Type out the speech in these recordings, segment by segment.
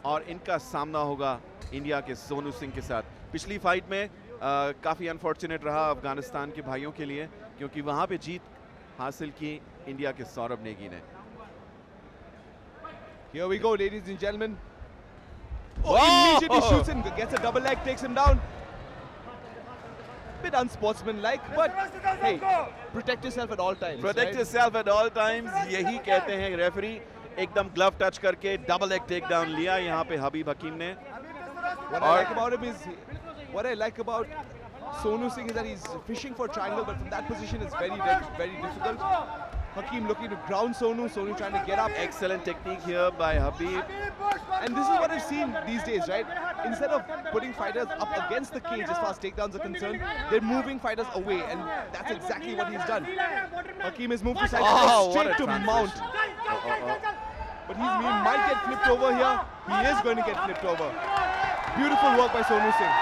और इनका सामना होगा इंडिया के सोनू सिंह के साथ। पिछली फाइट में काफ़ी अनफॉर्चुनेट रहा अफगानिस्तान के भाइयों के लिए, क्योंकि वहाँ पे जीत हासिल की इंडिया के सौरभ नेगी ने। Here we go, ladies and gentlemen. Oh, immediately shoots and gets a double leg, takes him down. Bit unsportsmanlike, but hey, protect yourself at all times. Protect yourself at all times, यही कहते हैं referee. एकदम glove touch करके double leg take down लिया यहाँ पे हबीब हकीम ने। What I like about Sonu Singh is that he's fishing for triangle, but from that position it's very difficult. Hakeem looking to ground Sonu trying to get up. Excellent technique here by Habib. And this is what I've seen these days, right? Instead of putting fighters up against the cage as far as takedowns are concerned, they're moving fighters away, and that's exactly what he's done. Hakeem has moved to side, straight to mount. But he might get flipped over here. He is going to get flipped over. Beautiful work by Sonu Singh.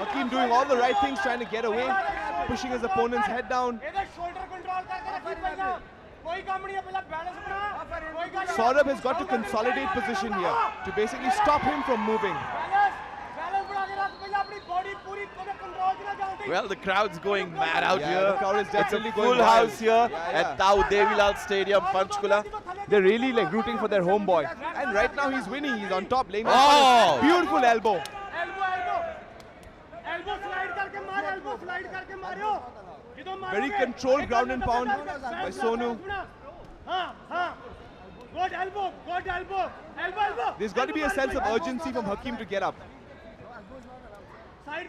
Hakeem doing all the right things, trying to get away, pushing his opponent's head down. Saurabh has got to consolidate position here to basically stop him from moving. Well, the crowd's going mad out here. The crowd is definitely it's a full house here at Tau Devilal Stadium, Panchkula. They're really like rooting for their homeboy. And right now he's winning. He's on top, laying down beautiful elbow. Very controlled ground and pound by Sonu. There's got to be a sense of urgency from Hakeem to get up. I'm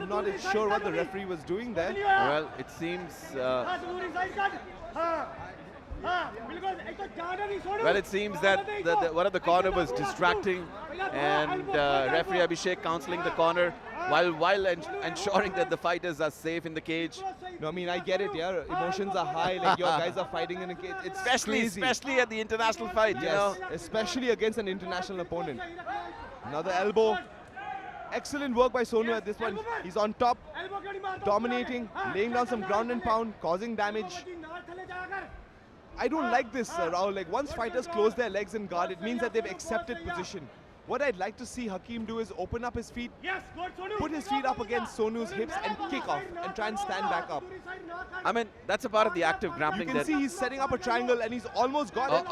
not sure what the referee was doing there. Well, it seems that one of the corner was distracting, and referee Abhishek counseling the corner while ensuring that the fighters are safe in the cage. No, I mean, I get it, yeah. Emotions are high, like your guys are fighting in a cage. It's especially at the international fight, you know. Especially against an international opponent. Another elbow. Excellent work by Sonu at this one. He's on top, dominating, laying down some ground and pound, causing damage. I don't like this, Rahul. Like, once fighters close their legs and guard, it means that they've accepted position. What I'd like to see Hakeem do is open up his feet, put his feet up against Sonu's hips and kick off and try and stand back up. I mean, that's a part of the active grappling. You can see he's setting up a triangle and he's almost got it.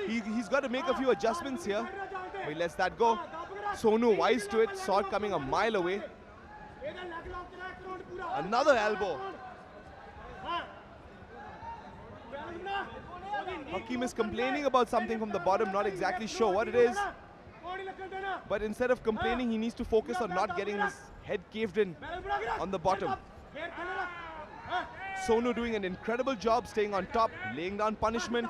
He's got to make a few adjustments here. But he lets that go. Sonu wise to it, saw it coming a mile away. Another elbow. Hakeem is complaining about something from the bottom, not exactly sure what it is. But instead of complaining, he needs to focus on not getting his head caved in on the bottom. Sonu doing an incredible job staying on top, laying down punishment.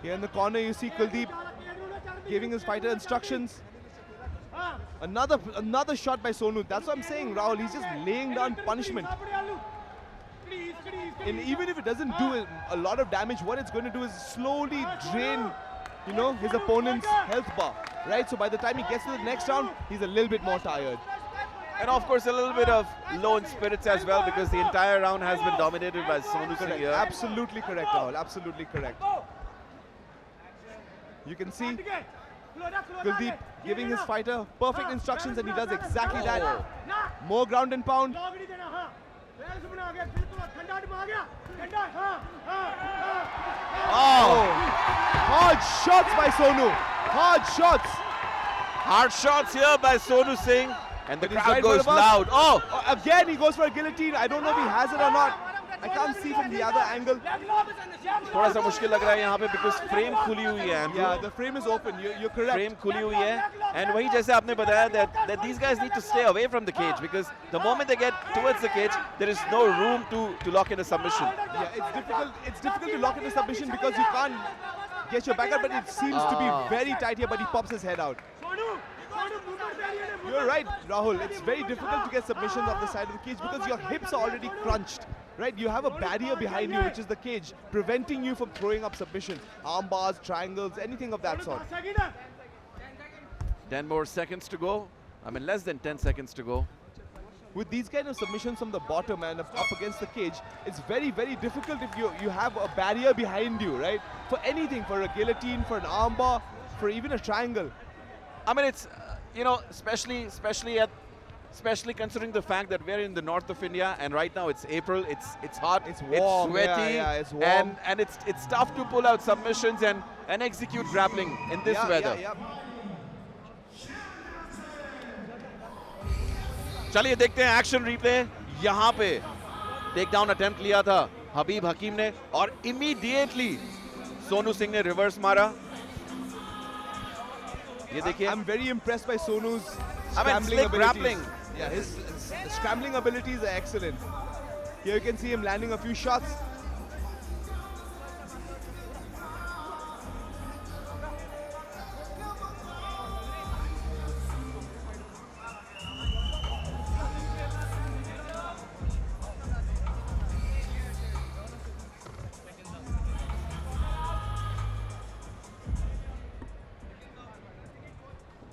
Here in the corner you see Kuldeep giving his fighter instructions. Another shot by Sonu. That's what I'm saying, Rahul. He's just laying down punishment. And even if it doesn't do a lot of damage, what it's going to do is slowly drain, you know, his opponent's health bar. Right? So by the time he gets to the next round, he's a little bit more tired. And of course a little bit of low in spirits as well, because the entire round has been dominated by Sonu Singh here. Absolutely correct, Rahul. Absolutely correct. You can see Kuldeep giving his fighter perfect instructions, and he does exactly that. More ground and pound. Hard shots by Sonu. Hard shots. Hard shots here by Sonu Singh. And the crowd goes loud. Again he goes for a guillotine. I don't know if he has it or not. I can't see from the other angle. थोड़ा सा मुश्किल लग रहा है यहाँ पे because frame खुली हुई है. Yeah, the frame is open. You're correct. Frame खुली हुई है. And वही जैसे आपने बताया that these guys need to stay away from the cage, because the moment they get towards the cage, there is no room to lock in a submission. Yeah, it's difficult to lock in a submission because you can't get your back out, but it seems to be very tight here, but he pops his head out. You're right, Rahul. It's very difficult to get submissions off the side of the cage because your hips are already crunched, right? You have a barrier behind you, which is the cage, preventing you from throwing up submissions. Arm bars, triangles, anything of that sort. 10 more seconds to go. I mean, less than 10 seconds to go. With these kind of submissions from the bottom and up against the cage, it's very, very difficult if you have a barrier behind you, right? For anything, for a guillotine, for an armbar, for even a triangle. I mean, it's, you know, especially considering the fact that we're in the north of India and right now it's April, it's hot, It's warm, it's sweaty, it's warm. and it's tough to pull out submissions and execute grappling in this weather. चलिए देखते हैं action replay. यहाँ पे take down attempt लिया था हबीब हकीम ने और immediately Sonu Singh ने रिवर्स मारा। ये देखिए, I'm very impressed by Sonu's I mean, scrambling slick abilities. grappling. Yeah, his scrambling abilities are excellent. Here you can see him landing a few shots.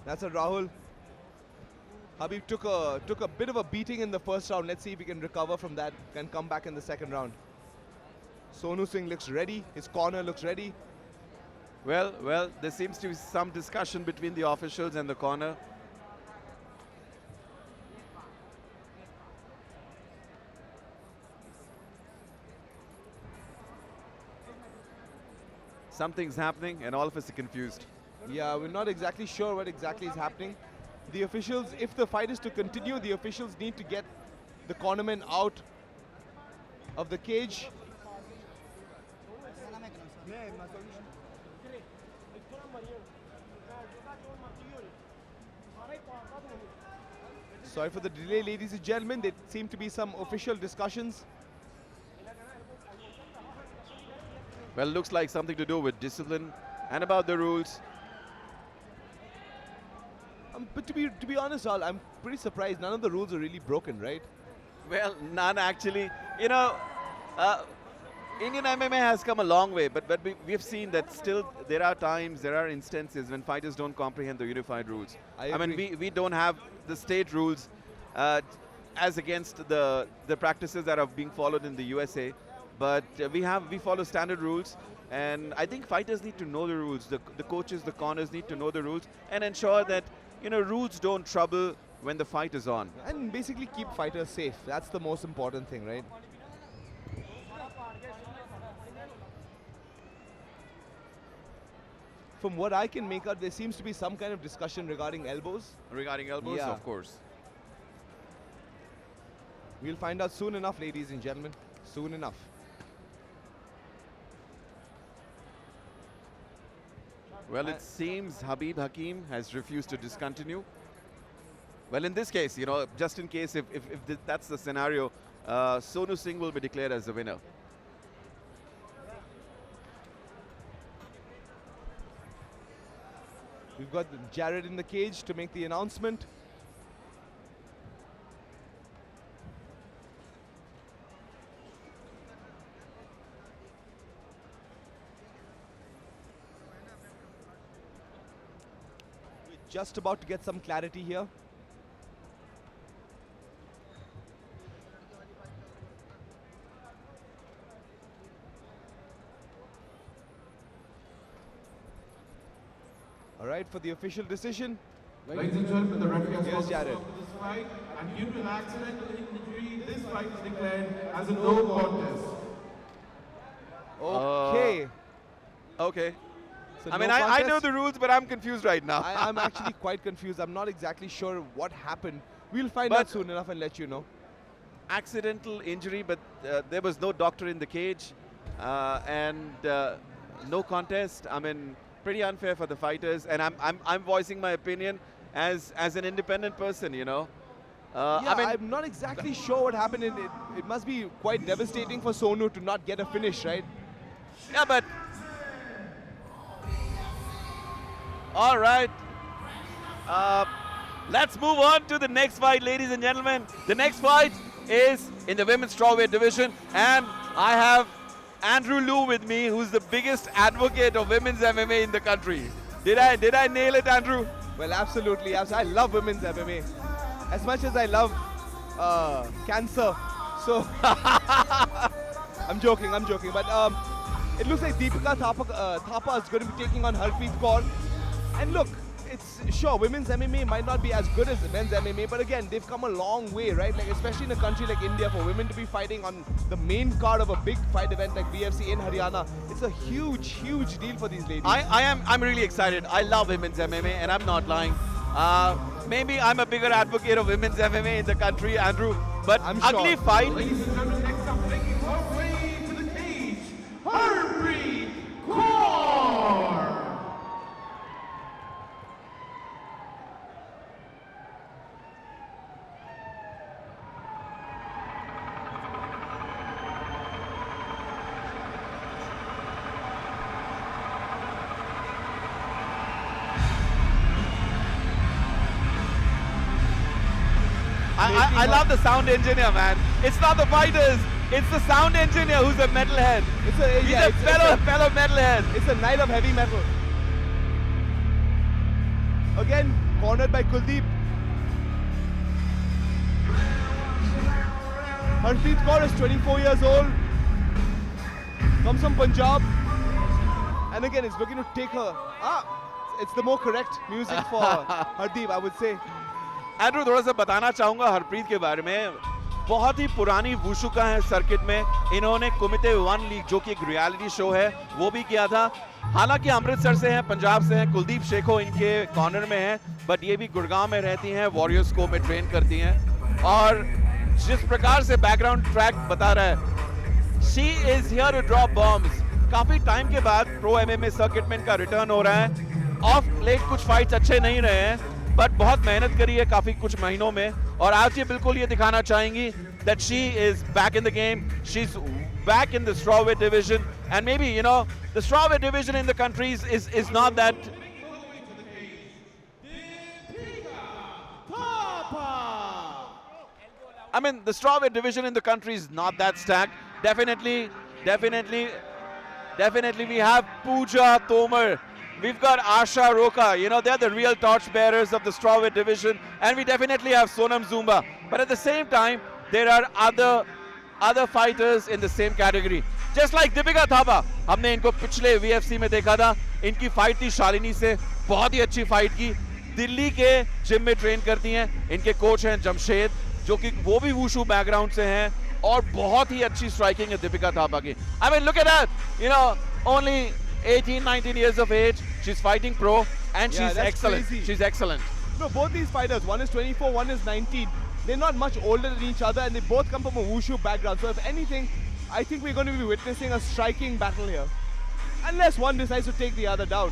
That's it, Rahul. Habib took a bit of a beating in the first round. Let's see if he can recover from that and come back in the second round. Sonu Singh looks ready. His corner looks ready. well, there seems to be some discussion between the officials and the corner. Something's happening and all of us are confused. Yeah, we're not exactly sure what exactly is happening. The officials, if the fight is to continue, the officials need to get the cornerman out of the cage. Sorry for the delay, ladies and gentlemen. There seem to be some official discussions. Well, looks like something to do with discipline and about the rules. But to be honest, Al, I'm pretty surprised. None of the rules are really broken, right? Well, none actually. You know, Indian MMA has come a long way, but we've seen that still there are times, there are instances when fighters don't comprehend the unified rules. I mean, agree. we don't have the state rules as against the practices that are being followed in the USA, but we follow standard rules. And I think fighters need to know the rules. The coaches, the corners need to know the rules and ensure that, you know, rules don't trouble when the fight is on. And basically keep fighters safe. That's the most important thing, right? From what I can make out, there seems to be some kind of discussion regarding elbows. Regarding elbows, Yeah. of course. We'll find out soon enough, ladies and gentlemen. Soon enough. Well, it seems Habib Hakim has refused to discontinue. Well, in this case, you know, just in case if that's the scenario, Sonu Singh will be declared as the winner. We've got Jared in the cage to make the announcement. We're just about to get some clarity here. All right, for the official decision. Ladies and gentlemen, the referee has Here's called Jared. for this fight, and due to an accidental injury, this fight is declared as a no contest. Okay. Okay. So I mean, no I know contest. the rules, but I'm confused right now. I'm actually quite confused. I'm not exactly sure what happened. We'll find out But- soon enough and let you know. Accidental injury, but there was no doctor in the cage, and no contest. I mean, pretty unfair for the fighters, and I'm voicing my opinion as an independent person, you know. Yeah, I mean, I'm not exactly sure what happened. It must be quite devastating for Sonu to not get a finish, right? yeah, but all right. Let's move on to the next fight, ladies and gentlemen. The next fight is in the women's strawweight division, and I have Andrew Liu with me, who's the biggest advocate of women's MMA in the country. Did I nail it, Andrew? Well, absolutely. I love women's MMA as much as I love cancer. So I'm joking. But it looks like Deepika Thapa is going to be taking on Harpreet Kaur. And look, it's sure women's MMA might not be as good as men's MMA, but again, they've come a long way, right? Like especially in a country like India, for women to be fighting on the main card of a big fight event like BFC in Haryana, it's a huge deal for these ladies. I'm really excited. I love women's MMA, and I'm not lying. Maybe I'm a bigger advocate of women's MMA in the country, Andrew. But I'm ugly sure. fight. Ladies and gentlemen, next up, making her way to the cage, Harpreet Kaur. I love the sound engineer, man. It's not the fighters. It's the sound engineer who's a metalhead. He's a fellow metalhead. It's a night of heavy metal. Again, cornered by Kuldeep. Harpreet Kaur is 24 years old. Comes from Punjab. And again, it's looking to take her. It's the more correct music for Hardeep, I would say. Andrew थोड़ा सा बताना चाहूंगा हरप्रीत के बारे में. बहुत ही पुरानी wushu का है सर्किट में. इन्होंने कुमिते वन लीग जो कि एक रियलिटी शो है वो भी किया था. हालांकि अमृतसर से हैं, पंजाब से हैं. कुलदीप शेखो इनके कॉर्नर में है, बट ये भी गुड़गांव में रहती हैं, वॉरियर्स को में ट्रेन करती हैं. और जिस प्रकार से बैकग्राउंड ट्रैक बता रहा है, she is here to drop bombs. काफी टाइम के बाद प्रो एमएमए सर्किट में इनका रिटर्न हो रहा है. ऑफ लेग कुछ फाइट्स अच्छे नहीं रहे हैं, बट बहुत मेहनत करी है काफी कुछ महीनों में, और आज ये बिल्कुल ये दिखाना चाहेंगी that she is back in the game. She's back in the strawweight division, and maybe the strawweight division in the country is not that. I mean, the strawweight division in the country is not that stacked. Definitely we have Pooja Tomar. We've got Asha Roka, they're the real torch bearers of the strawweight division, and we definitely have Sonam Zumba. But at the same time, there are other fighters in the same category. Just like Deepika Thapa, हमने इनको पिछले VFC में देखा था. इनकी fight थी शालिनी से, बहुत ही अच्छी फाइट की. दिल्ली के जिम में ट्रेन करती हैं. इनके कोच हैं जमशेद, जो कि वो भी वुशु बैकग्राउंड से हैं, और बहुत ही अच्छी स्ट्राइकिंग है दीपिका थापा की. I mean, look at that. Only 18-19 years of age, she's fighting pro, and she's excellent. Crazy. She's excellent. No, both these fighters, one is 24, one is 19. They're not much older than each other, and they both come from a wushu background. So if anything, I think we're going to be witnessing a striking battle here. Unless one decides to take the other down.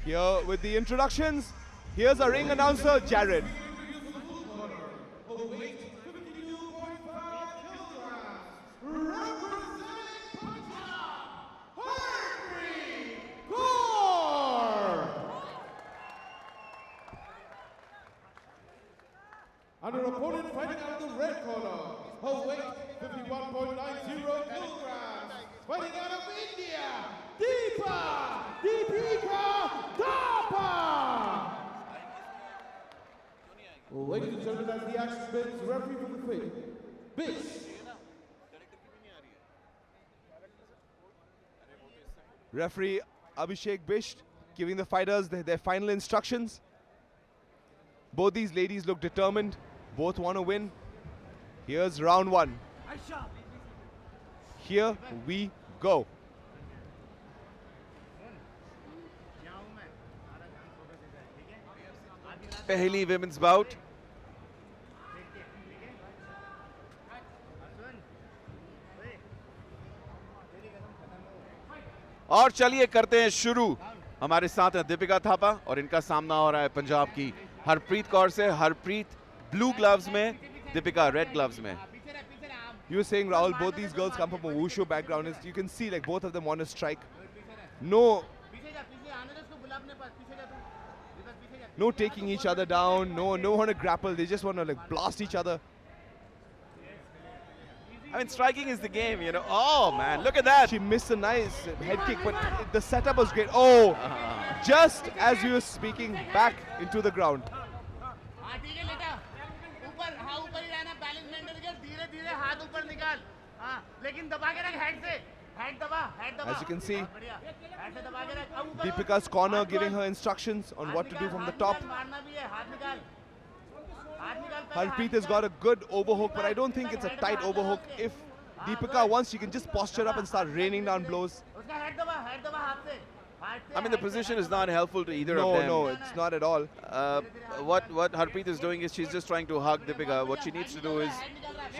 Here with the introductions, here's our ring announcer, Jared. And her opponent fighting out of the red corner, her weight 51.90 kilograms, fighting out of India, Deepika Thapa. Ladies and gentlemen, as the action begins, referee from the pit, Bish. Referee Abhishek Bisht giving the fighters their final instructions. Both these ladies look determined. Both want to win. Here's round one. Here we go. Pehli women's bout. और चलिए करते हैं शुरू। हमारे साथ है दीपिका थापा और इनका सामना हो रहा है पंजाब की हरप्रीत कौर से। हरप्रीत ब्लू ग्लव्स में, दीपिका रेड ग्लव्स में। You were saying, Rahul, both these girls come from a wushu background. You can see like both of them want to strike. No taking each other down. No want to grapple. They just want to like blast each other. I mean, striking is the game, you know. Oh man, look at that. She missed a nice head kick, but the setup was great. Oh, just as we were speaking, back into the ground. As you can see, Deepika's corner giving her instructions on what to do from the top. Harpreet has got a good overhook, but I don't think it's a tight overhook. If Deepika wants, she can just posture up and start raining down blows. I mean, the position is not helpful to either of them. No, it's not at all. What Harpreet is doing is she's just trying to hug Deepika. What she needs to do is...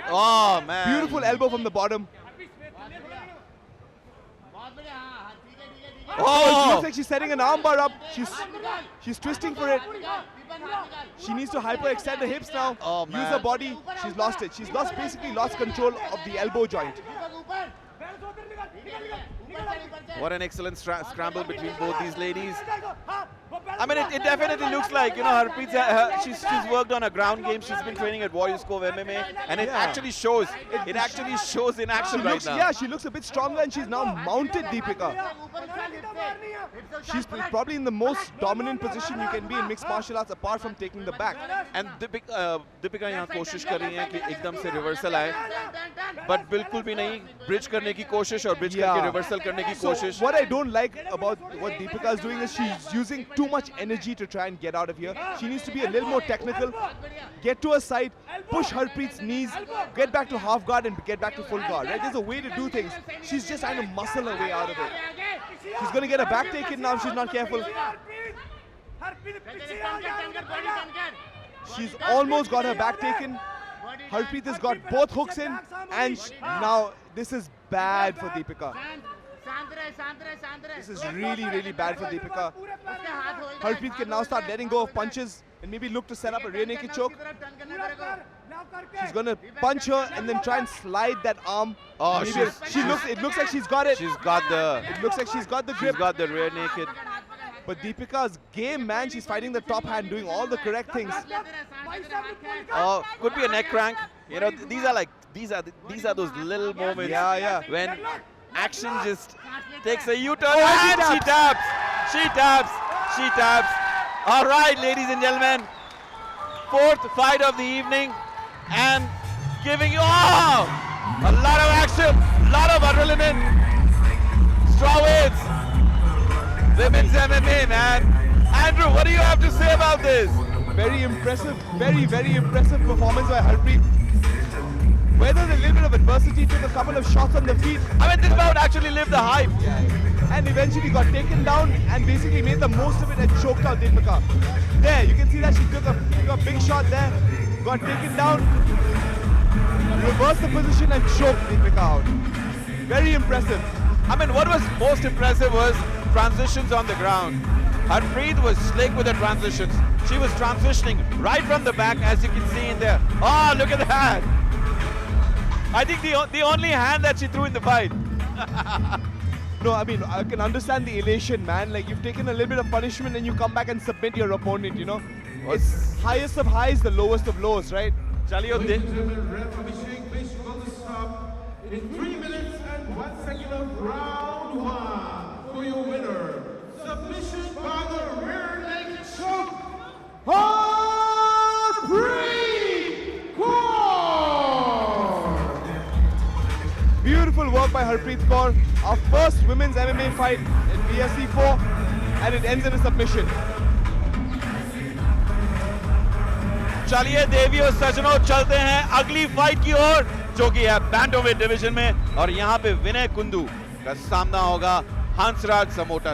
Oh, man. Beautiful elbow from the bottom. Oh! It looks like she's setting an armbar up. She's twisting for it. She needs to hyperextend the hips now. Oh, Use man. her body. She's lost it. She's basically lost control of the elbow joint. What an excellent scramble between both these ladies. I mean, it definitely looks like, you know, Harpreet, she's worked on a ground game. She's been training at Warriors Cove MMA, and it actually shows. It actually shows in action right now. Yeah, she looks a bit stronger, and she's now mounted Deepika. She's probably in the most dominant position you can be in mixed martial arts, apart from taking the back. And Deepika यहाँ कोशिश कर रही है कि एकदम से reversal आए, but बिल्कुल भी नहीं bridge करने की कोशिश और bridge करके reversal करने की कोशिश. What I don't like about what Deepika is doing is she's using too much energy to try and get out of here. She needs to be a little more technical, get to her side, push Harpreet's knees, get back to half guard and get back to full guard. Right? There's a way to do things. She's just trying to muscle her way out of it. She's going to get a back taken now if she's not careful. She's almost got her back taken. Harpreet has got both hooks in, and now this is bad for Deepika. This is really bad for Deepika. Harpreet can now start letting go of punches and maybe look to set up a rear naked choke. She's gonna punch her and then try and slide that arm. Oh, it looks like she's got it. She's got the. It looks like she's got the grip. She's got the rear naked. But Deepika's game, man, she's fighting the top hand, doing all the correct things. Oh, could be a neck crank. You know, these are those little moments. Yeah. When action just takes a U-turn and she taps. All right, ladies and gentlemen, fourth fight of the evening, and giving you a lot of action, a lot of adrenaline. Strawweights, women's MMA, man. Andrew, what do you have to say about this? Very impressive, very impressive performance by Harpreet. Weathered a little bit of adversity, took a couple of shots on the feet. I mean, this bout actually lived the hype. And eventually got taken down and basically made the most of it and choked out Deepika. There, you can see that she took a big shot there, got taken down, reversed the position and choked Deepika out. Very impressive. I mean, what was most impressive was transitions on the ground. Harpreet was slick with the transitions. She was transitioning right from the back, as you can see in there. Oh, look at that. I think the only hand that she threw in the fight. No, I mean, I can understand the elation, man. Like, you've taken a little bit of punishment and you come back and submit your opponent, you know? It's highest of highs, the lowest of lows, right? Chaliyo, Ladies and gentlemen, referee Abhishek Vishnu will stop in 3 minutes and 1 second of round 1 for your winner. Submission by the rear naked choke. Harpreet Kaur. Beautiful work by Harpreet Kaur. Our first women's MMA fight in BSC 4, and it ends in a submission. चलिए देवियों सजनों चलते हैं अगली fight की ओर, जो कि है bantamweight division में, और यहाँ पे विनय कुंदू का सामना होगा हंसराज समोटा